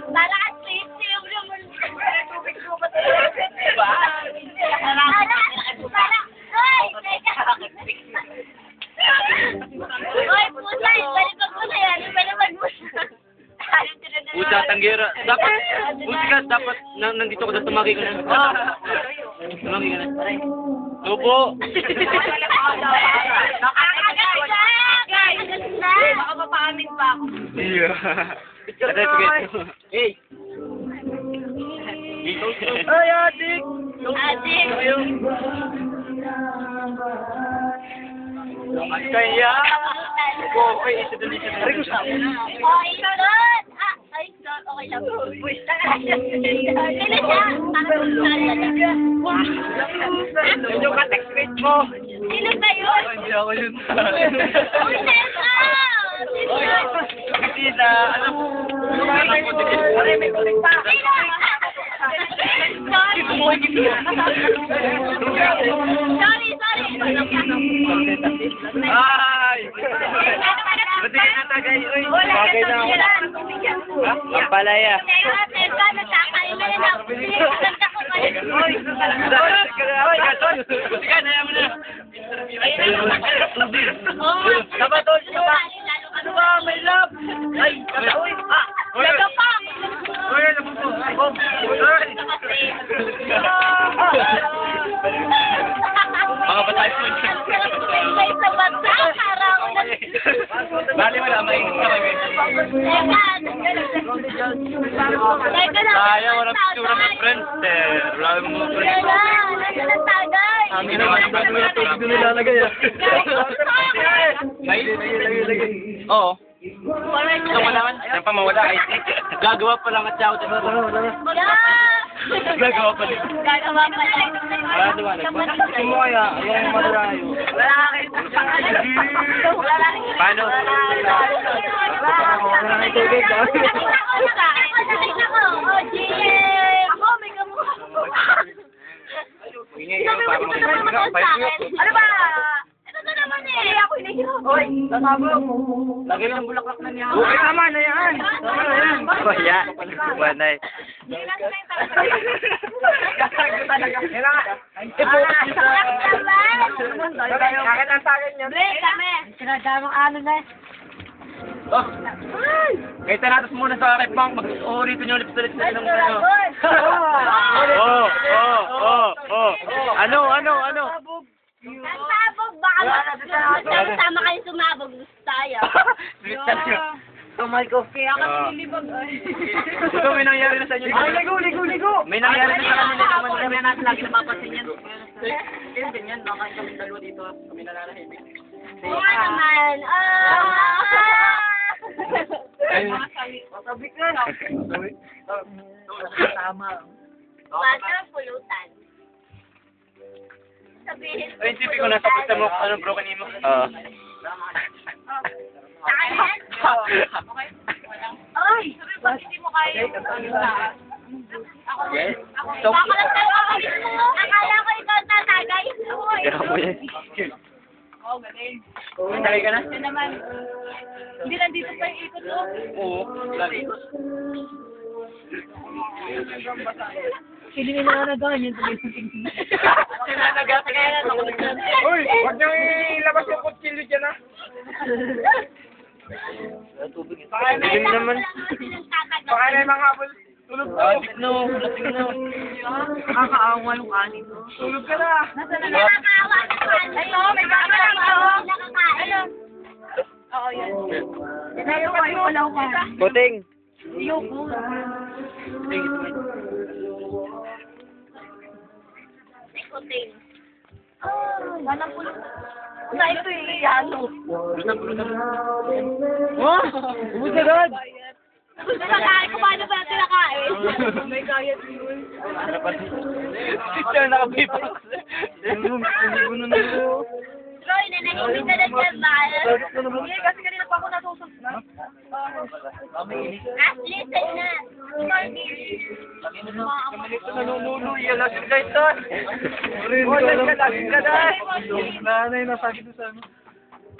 Para ka sweet, siyem naman. Tubig ko ba talaga? Diba? Para, hoy, teka. Hoy, pusa, ibalipag mo na yan. Ibalipag mo na. Pusa, tanggera. Dapat, musikas, dapat nandito ko na tumagi ka na. Tumagi ka na. Tubo. Baka mapaamin pa ako. Iya. Hey. Ay, adik. Adik. Kaya. Oy, isa doon. Oh, isunod! Ay, isunod. Okay lang. Push na lang. Kailan siya? Medyo ka-text mo. Sino ba yun? Hindi ako yun. Uy, Nessa! Sina, alam mo. May kulit pa. Sorry. Ay! Ba't ka natagay? Bagay na ako. Ang palaya. Nessa, nagkakain na lang ako. Nagkakain ko kayo. Sige, naya mo na. Dapat doon siya ba? Ano ba? May love! Ay! Laga pa! Uy! Nabuto! Uy! Mga batay po niya. May sa bata, parang Bali wala, mainit ka kami. Teka lang. Kaya, wala picture ng friends. Wala mo mga friends. Nandiyan ang tagay. Ang ginawa ng friends mo yung tubig doon nilalagay ah. Oo. Ito mo naman, yung pamawala ay gagawa pa lang at siya ako. Gagawa pa lang. Gagawa pa lang. Wala dumalag. Gusto mo kaya, yung madalayo. Wala kayo. Paano? Wala kayo tubig. Nakita ko. Oh, GM. Ako, may kamukha. Sabi mo, dito naman naman sa akin. Ano ba? Ito na naman eh. Hindi ako hinihirap. Hoy, nasabog. Lagi lang bulaklak na niya. Okay, tama na yan. Tama na yan. Kaya, banay. Hindi na tayo talaga. Bakit ang sakin niya? Break kami. Sinadamang ano na. Oh. Kaya tanatos muna sa rep bank. Mag-uurito niyo ulit sa ng ano. Ano? Sasabog, baka sama kayo sumabog. Gusto tayo. Tumay ko. Kaya ka nilibag. Ito may nangyari na sa inyo. Ay, ligo! May nangyari na sa kanila naman. Kaya natin lagi napapansin yan. Kaya ganyan, baka kami dalawa dito. Kami nalalahimik. Oo nga naman. Masabi ka. Tama. Water pulutan. Sabihin Ay, isipin ko na kapag mo anong broken mo. Saan? Ay! Bakit hindi mo kaya yung Ako lang tayo kakalit mo. Akala ko ikaw tatagay. Kaya mo yan. Oo, galing. Tagay ka na? Yan naman. Hindi nandito pa yung ikot mo. Oo. Lagi. Hindi na nanagaan yun. Sinanagatan kaya na. Uy! Huwag niyo ilabas yung kutsilyo dyan ah. Dilim naman. Baka na yung mga habol. Tulog ka. Lasing na. Nakakaawa yung kanin. Tulog ka na. Nakakaawa na kanin. Ito, may camera pa. Nakakain. Oo, yan. Sinayo ko yung wala ko. Puting. Ayoko. Kuting. Walang pulo. Sa ito ano? Oh! Umusagan! Nakain ko, paano ba natin nakain? May kaya yun. Teacher, nakabipak. Troy, nanahimik ka na dyan ba? Hindi, kasi kanina pa ako natutok na. Listen na. Nanululoy yan. Lasing ka ito. Lasing ka na. Nanay, nasakit sa ano.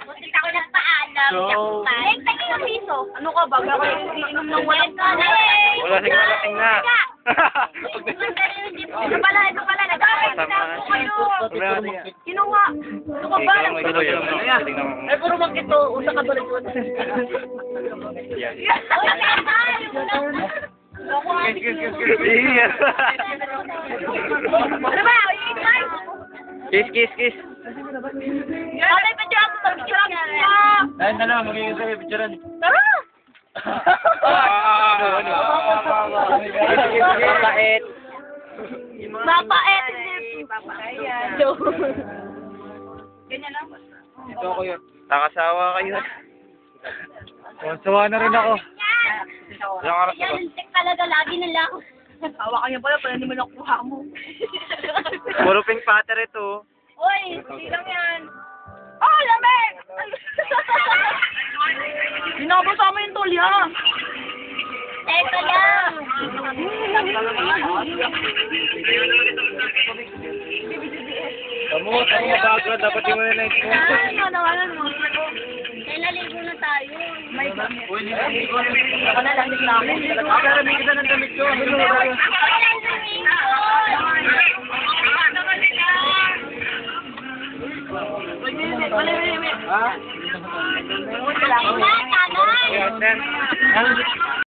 Tapos hindi ako nagpaalam. So- Next, tayo ng piso. Ano ka ba? Baka iinom ng walang Wala sigarating na. Ito pala. Nag-away na ako kayo. Kinuha. Ano ka ba? Ay, puro makito. Usa ka balik. Ano ba? Kiss. Tatay, picture ako. Picture ako. Ayun na lang, magiging sa'yo, picturean. Tara! Mapait. Mapait. Ganyan lang. Ito ako yun. Nakasawa kayo. Sawa na rin ako. Ilang oras na ba? Yan, tik talaga. Lagi nila ako. Hawa ka niya pala, pala hindi mo nakuha mo. Puro pink patter ito. Uy, hindi lang yan. Oh, lamig! Binabasa mo yung tulya. Teka lang. Kamu bago. Dapat di mo na na-expose. Nawalan mo. Kaya naligo na tayo. May Uy, hindi ko. Ako na lang na ako. Karami kita ng damit ko. Ha? Wala, tagal. Yan, then.